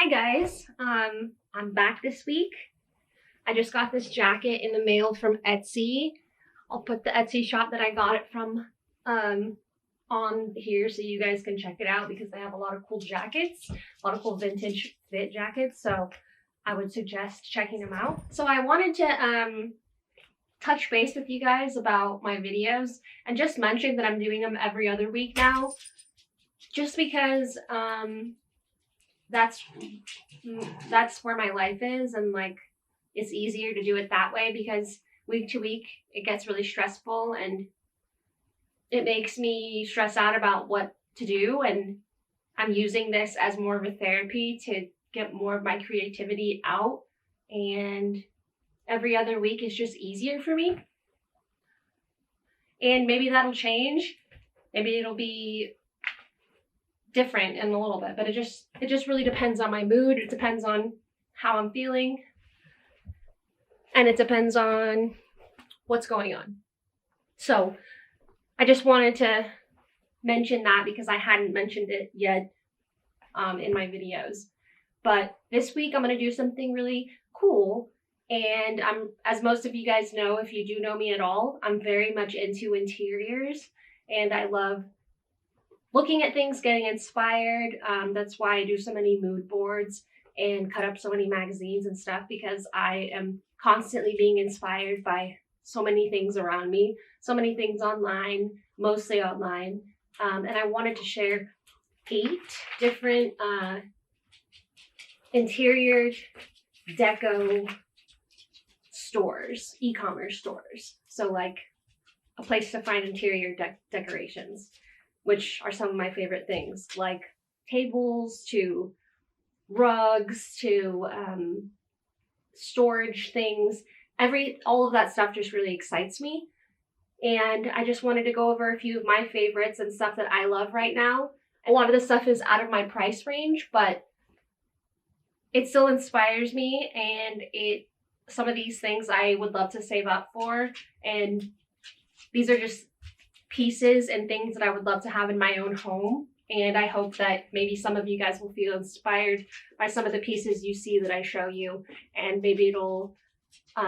Hi guys, I'm back this week. I just got this jacket in the mail from Etsy. I'll put the Etsy shop that I got it from on here so you guys can check it out because they have a lot of cool jackets, a lot of cool vintage fit jackets. So I would suggest checking them out. So I wanted to touch base with you guys about my videos and just mention that I'm doing them every other week now, just because that's where my life is, and like it's easier to do it that way because week to week it gets really stressful and it makes me stress out about what to do, and I'm using this as more of a therapy to get more of my creativity out, and every other week is just easier for me. And maybe that'll change. Maybe it'll be different in a little bit, but it just really depends on my mood. It depends on how I'm feeling, and it depends on what's going on. So I just wanted to mention that because I hadn't mentioned it yet in my videos. But this week I'm going to do something really cool, and as most of you guys know, if you do know me at all, I'm very much into interiors, and I love looking at things, getting inspired. That's why I do so many mood boards and cut up so many magazines and stuff, because I am constantly being inspired by so many things around me, so many things online, mostly online. And I wanted to share 8 different interior deco stores, e-commerce stores. So like a place to find interior decorations, which are some of my favorite things, like tables to rugs to storage things. All of that stuff just really excites me. And I just wanted to go over a few of my favorites and stuff that I love right now. A lot of the stuff is out of my price range, but it still inspires me, and some of these things I would love to save up for. And these are just pieces and things that I would love to have in my own home. And I hope that maybe some of you guys will feel inspired by some of the pieces you see that I show you, and maybe it'll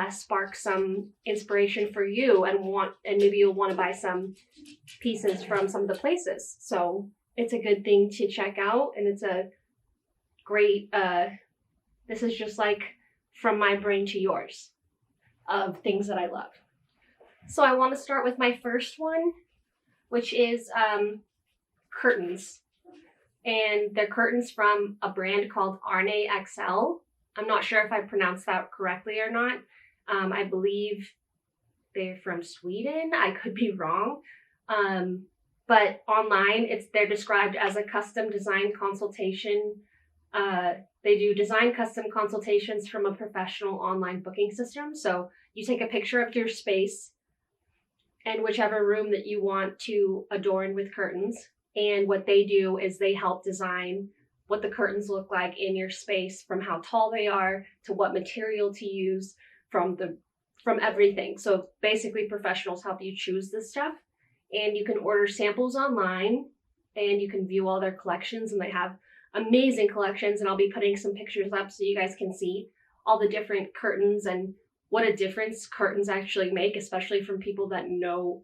spark some inspiration for you, and maybe you'll want to buy some pieces from some of the places. So it's a good thing to check out, and it's a great this is just like from my brain to yours of things that I love. So I want to start with my first one, which is curtains. And they're curtains from a brand called Arne, Aksel. I'm not sure if I pronounced that correctly or not. I believe they're from Sweden. I could be wrong. But online, they're described as a custom design consultation. They do design custom consultations from a professional online booking system. So you take a picture of your space and whichever room that you want to adorn with curtains. And what they do is they help design what the curtains look like in your space, from how tall they are to what material to use, from everything. So basically professionals help you choose this stuff, and you can order samples online and you can view all their collections, and they have amazing collections. And I'll be putting some pictures up so you guys can see all the different curtains and what a difference curtains actually make, especially from people that know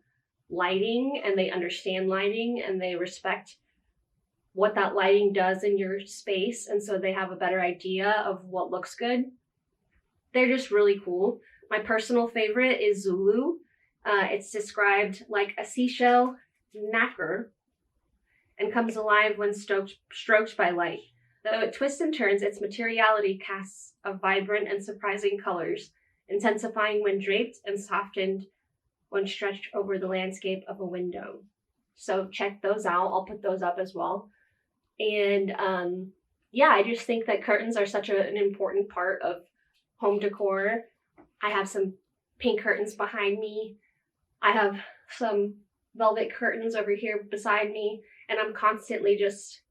lighting and they understand lighting and they respect what that lighting does in your space. And so they have a better idea of what looks good. They're just really cool. My personal favorite is Zulu. It's described like a seashell nacre and comes alive when stroked by light. Though it twists and turns, its materiality casts a vibrant and surprising colors, intensifying when draped and softened when stretched over the landscape of a window. So check those out. I'll put those up as well. And yeah, I just think that curtains are such an important part of home decor. I have some pink curtains behind me. I have some velvet curtains over here beside me, and I'm constantly just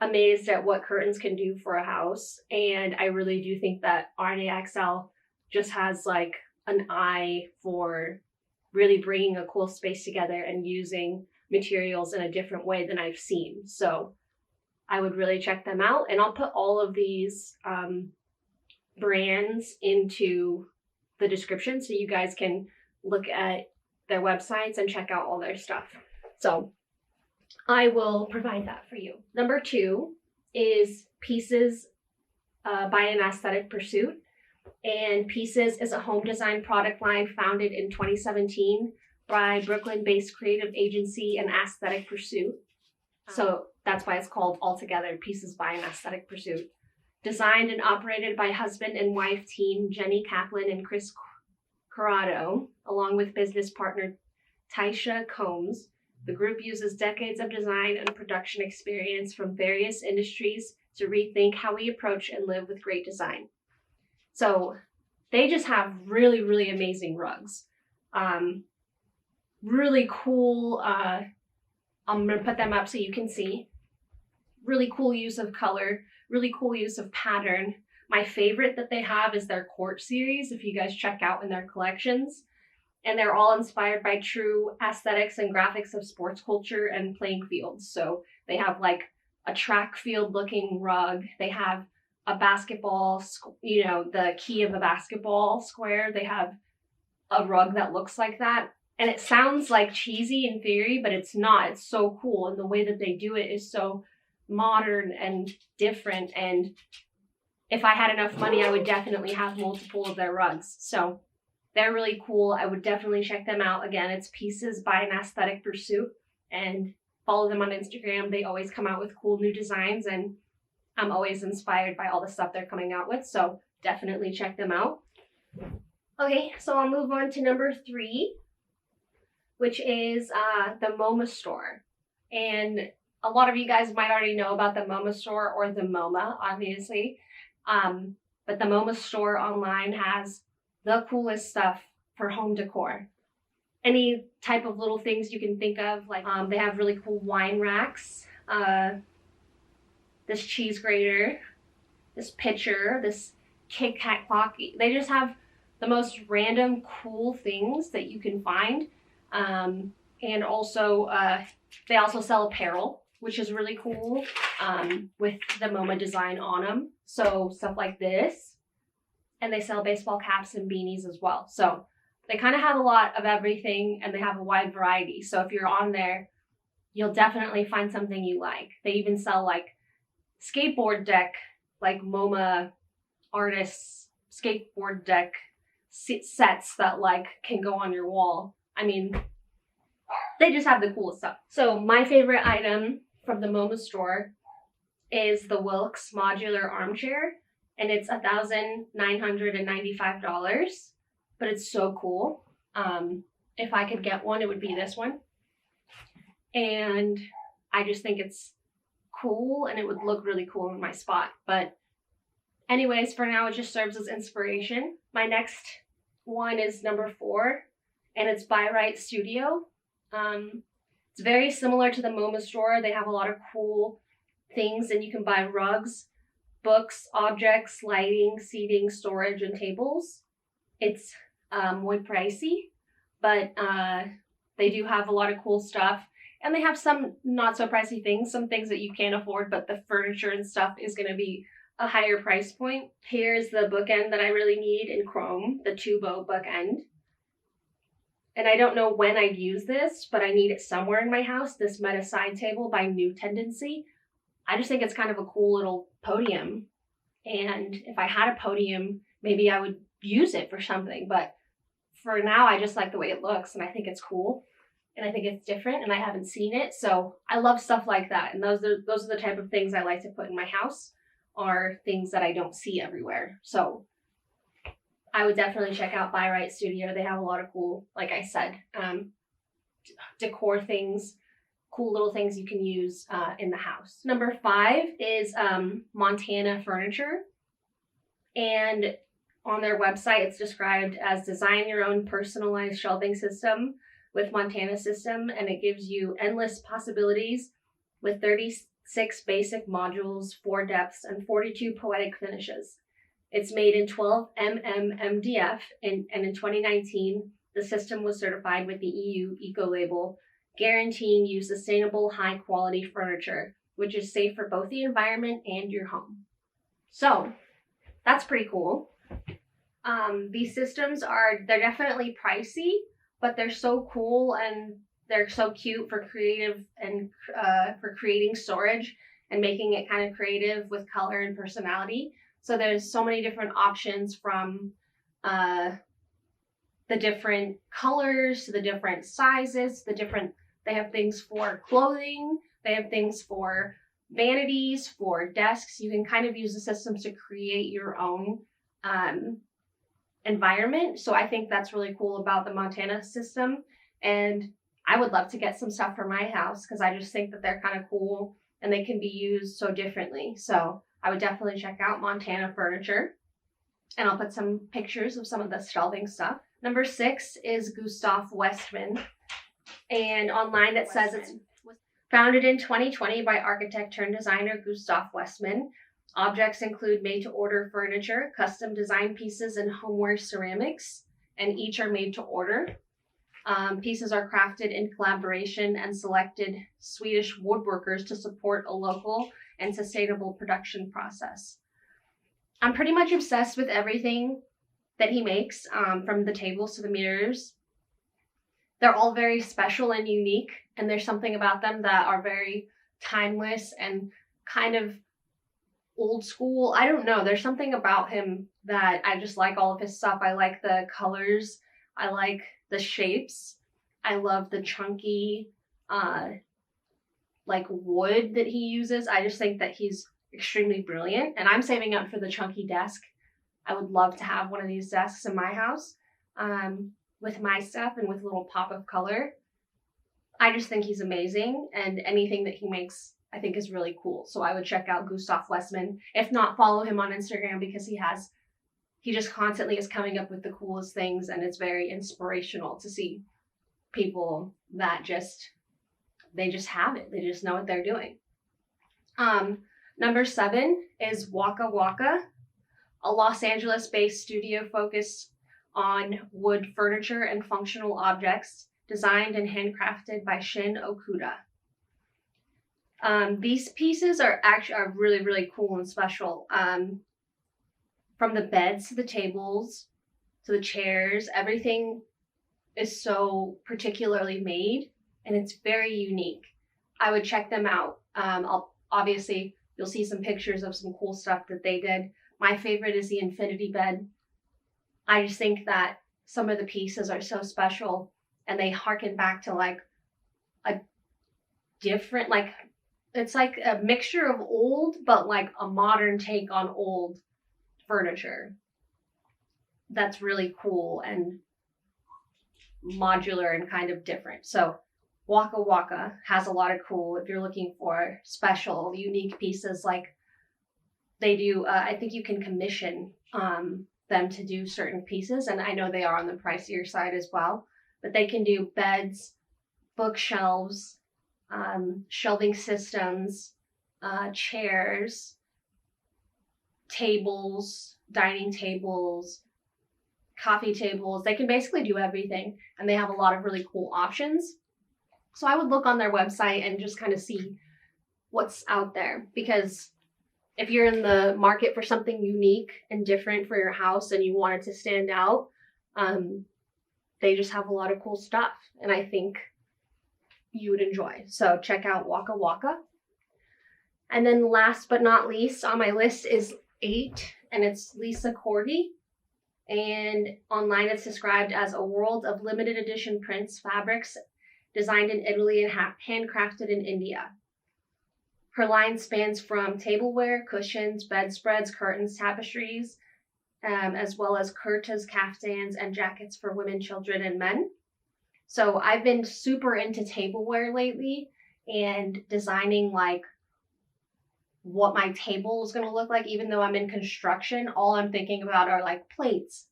amazed at what curtains can do for a house. And I really do think that Arne Aksel just has like an eye for really bringing a cool space together and using materials in a different way than I've seen. So I would really check them out. And I'll put all of these brands into the description so you guys can look at their websites and check out all their stuff. So I will provide that for you. Number 2 is Pieces by an Aesthetic Pursuit. And Pieces is a home design product line founded in 2017 by Brooklyn-based creative agency and Aesthetic Pursuit. So that's why it's called altogether Pieces by an Aesthetic Pursuit. Designed and operated by husband and wife team Jenny Kaplan and Chris Corrado, along with business partner Taisha Combs, the group uses decades of design and production experience from various industries to rethink how we approach and live with great design. So they just have really, really amazing rugs. Really cool. I'm going to put them up so you can see. Really cool use of color, really cool use of pattern. My favorite that they have is their Court series, if you guys check out in their collections. And they're all inspired by true aesthetics and graphics of sports culture and playing fields. So they have like a track field looking rug. They have a basketball, the key of a basketball square. They have a rug that looks like that. And it sounds like cheesy in theory, but it's not. It's so cool. And the way that they do it is so modern and different. And if I had enough money, I would definitely have multiple of their rugs. So they're really cool. I would definitely check them out. Again, it's Pieces by an Aesthetic Pursuit. And follow them on Instagram. They always come out with cool new designs. And I'm always inspired by all the stuff they're coming out with. So definitely check them out. Okay, so I'll move on to number 3, which is the MoMA store. And a lot of you guys might already know about the MoMA store or the MoMA, obviously. But the MoMA store online has the coolest stuff for home decor. Any type of little things you can think of, like they have really cool wine racks, this cheese grater, this pitcher, this Kit Kat clock. They just have the most random cool things that you can find. And also, they also sell apparel, which is really cool, with the MoMA design on them. So stuff like this. And they sell baseball caps and beanies as well. So they kind of have a lot of everything, and they have a wide variety. So if you're on there, you'll definitely find something you like. They even sell like skateboard deck, like MoMA artists skateboard deck sets that like can go on your wall. I mean, they just have the coolest stuff. So my favorite item from the MoMA store is the Wilks modular armchair, and it's $1,995, but it's so cool. If I could get one, it would be this one. And I just think it's cool, and it would look really cool in my spot. But anyways, for now, it just serves as inspiration. My next one is number 4, and it's by Rite Studio. It's very similar to the MoMA store. They have a lot of cool things, and you can buy rugs, books, objects, lighting, seating, storage, and tables. It's muy pricey, but they do have a lot of cool stuff. And they have some not so pricey things, some things that you can't afford, but the furniture and stuff is going to be a higher price point. Here's the bookend that I really need in chrome, the 2-bow bookend. And I don't know when I'd use this, but I need it somewhere in my house, this Meta side table by New Tendency. I just think it's kind of a cool little podium. And if I had a podium, maybe I would use it for something. But for now, I just like the way it looks, and I think it's cool. And I think it's different, and I haven't seen it. So I love stuff like that. And those are the type of things I like to put in my house, are things that I don't see everywhere. So I would definitely check out By Rite Studio. They have a lot of cool, like I said, decor things, cool little things you can use in the house. Number 5 is Montana Furniture. And on their website, it's described as design your own personalized shelving system with Montana System, and it gives you endless possibilities with 36 basic modules, 4 depths, and 42 poetic finishes. It's made in 12 MDF, and in 2019, the system was certified with the EU Eco Label, guaranteeing you sustainable, high-quality furniture which is safe for both the environment and your home. So that's pretty cool. These systems they're definitely pricey, but they're so cool and they're so cute for creative and for creating storage and making it kind of creative with color and personality. So there's so many different options, from the different colors to the different sizes, they have things for clothing, they have things for vanities, for desks. You can kind of use the systems to create your own environment. So I think that's really cool about the Montana system. And I would love to get some stuff for my house because I just think that they're kind of cool and they can be used so differently. So I would definitely check out Montana Furniture. And I'll put some pictures of some of the shelving stuff. Number 6 is Gustaf Westman. And online it says it's founded in 2020 by architect turned designer Gustaf Westman. Objects include made-to-order furniture, custom design pieces, and homeware ceramics, and each are made to order. Pieces are crafted in collaboration and selected Swedish woodworkers to support a local and sustainable production process. I'm pretty much obsessed with everything that he makes, from the tables to the mirrors. They're all very special and unique, and there's something about them that are very timeless and kind of old school. I don't know. There's something about him that I just like all of his stuff. I like the colors. I like the shapes. I love the chunky, like wood that he uses. I just think that he's extremely brilliant, and I'm saving up for the chunky desk. I would love to have one of these desks in my house, with my stuff and with a little pop of color. I just think he's amazing, and anything that he makes I think is really cool. So I would check out Gustaf Westman. If not, follow him on Instagram because he just constantly is coming up with the coolest things, and it's very inspirational to see people that they just have it. They just know what they're doing. Number 7 is Waka, a Los Angeles-based studio focused on wood furniture and functional objects, designed and handcrafted by Shin Okuda. These pieces are really, really cool and special. From the beds to the tables to the chairs, everything is so particularly made, and it's very unique. I would check them out. Obviously, you'll see some pictures of some cool stuff that they did. My favorite is the infinity bed. I just think that some of the pieces are so special, and they harken back to like a different, like, it's like a mixture of old, but like a modern take on old furniture. That's really cool and modular and kind of different. So Waka has a lot of cool, if you're looking for special, unique pieces like they do. I think you can commission them to do certain pieces, and I know they are on the pricier side as well, but they can do beds, bookshelves, shelving systems, chairs, tables, dining tables, coffee tables. They can basically do everything, and they have a lot of really cool options. So I would look on their website and just kind of see what's out there, because if you're in the market for something unique and different for your house and you want it to stand out, they just have a lot of cool stuff, and I think you would enjoy. So check out Waka. And then last but not least on my list is 8, and it's Lisa Corti. And online it's described as a world of limited edition prints, fabrics designed in Italy and handcrafted in India. Her line spans from tableware, cushions, bedspreads, curtains, tapestries, as well as kurtas, kaftans, and jackets for women, children, and men. So I've been super into tableware lately and designing like what my table is going to look like. Even though I'm in construction, all I'm thinking about are like plates,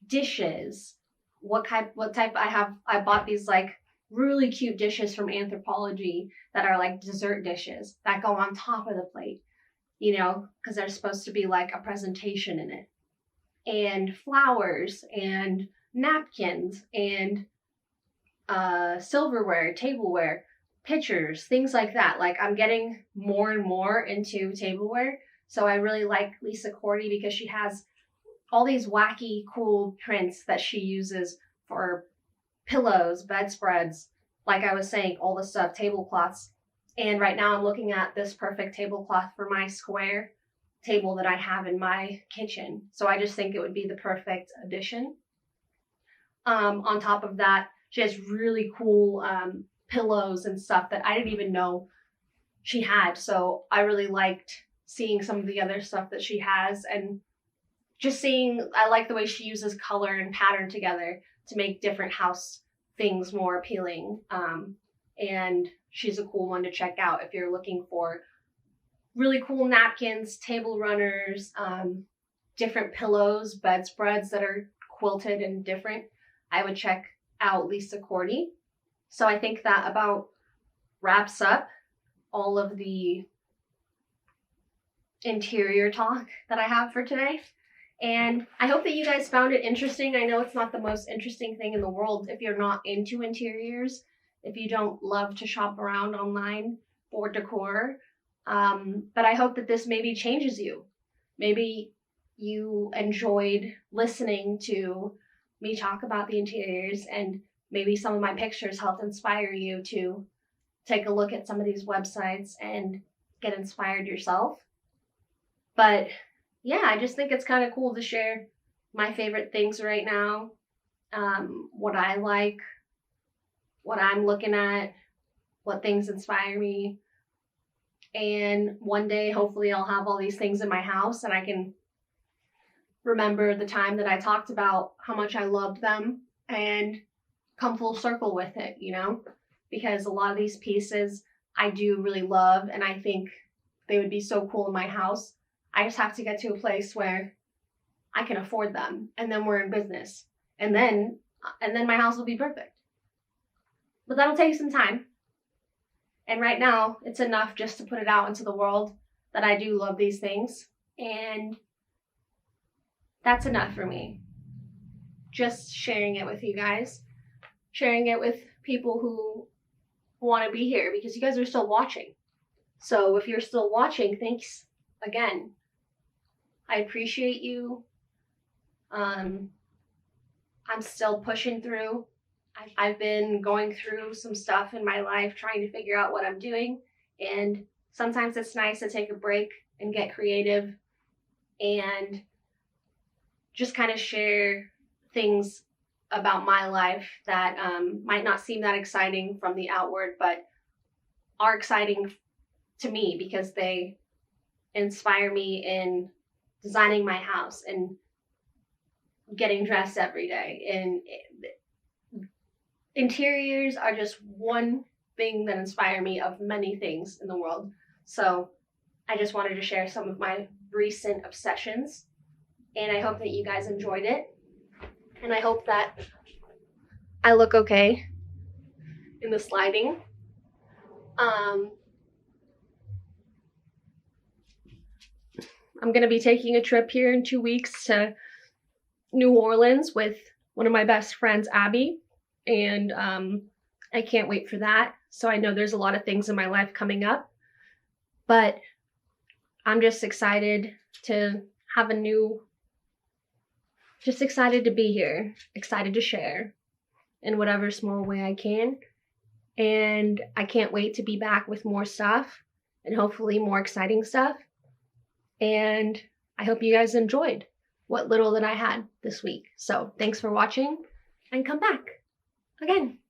dishes, what type I bought these like really cute dishes from Anthropology that are like dessert dishes that go on top of the plate, you know, because there's supposed to be like a presentation in it, and flowers and napkins and silverware, tableware. pictures, things like that. Like I'm getting more and more into tableware. So I really like Lisa Corti because she has all these wacky, cool prints that she uses for pillows, bedspreads, like I was saying, all the stuff, tablecloths. And right now I'm looking at this perfect tablecloth for my square table that I have in my kitchen. So I just think it would be the perfect addition. On top of that, she has really cool pillows and stuff that I didn't even know she had. So I really liked seeing some of the other stuff that she has, and just seeing, I like the way she uses color and pattern together to make different house things more appealing. And she's a cool one to check out if you're looking for really cool napkins, table runners, different pillows, bedspreads that are quilted and different. I would check out Lisa Corti. So I think that about wraps up all of the interior talk that I have for today. And I hope that you guys found it interesting. I know it's not the most interesting thing in the world if you're not into interiors, if you don't love to shop around online for decor. But I hope that this maybe changes you. Maybe you enjoyed listening to me talk about the interiors, and maybe some of my pictures helped inspire you to take a look at some of these websites and get inspired yourself. But yeah, I just think it's kind of cool to share my favorite things right now, what I like, what I'm looking at, what things inspire me. And one day, hopefully, I'll have all these things in my house and I can remember the time that I talked about how much I loved them and come full circle with it, you know? Because a lot of these pieces I do really love, and I think they would be so cool in my house. I just have to get to a place where I can afford them, and then we're in business. And then my house will be perfect. But that'll take some time. And right now, it's enough just to put it out into the world that I do love these things. And that's enough for me. Just sharing it with you guys. Sharing it with people who want to be here, because you guys are still watching. So if you're still watching, thanks again. I appreciate you. I'm still pushing through. I've been going through some stuff in my life, trying to figure out what I'm doing. And sometimes it's nice to take a break and get creative and just kind of share things about my life that might not seem that exciting from the outward, but are exciting to me because they inspire me in designing my house and getting dressed every day. And interiors are just one thing that inspire me of many things in the world. So I just wanted to share some of my recent obsessions, and I hope that you guys enjoyed it. And I hope that I look okay in this lighting. I'm going to be taking a trip here in 2 weeks to New Orleans with one of my best friends, Abby. And I can't wait for that. So I know there's a lot of things in my life coming up. But I'm just excited to have just excited to be here. Excited to share in whatever small way I can. And I can't wait to be back with more stuff and hopefully more exciting stuff. And I hope you guys enjoyed what little that I had this week. So thanks for watching, and come back again.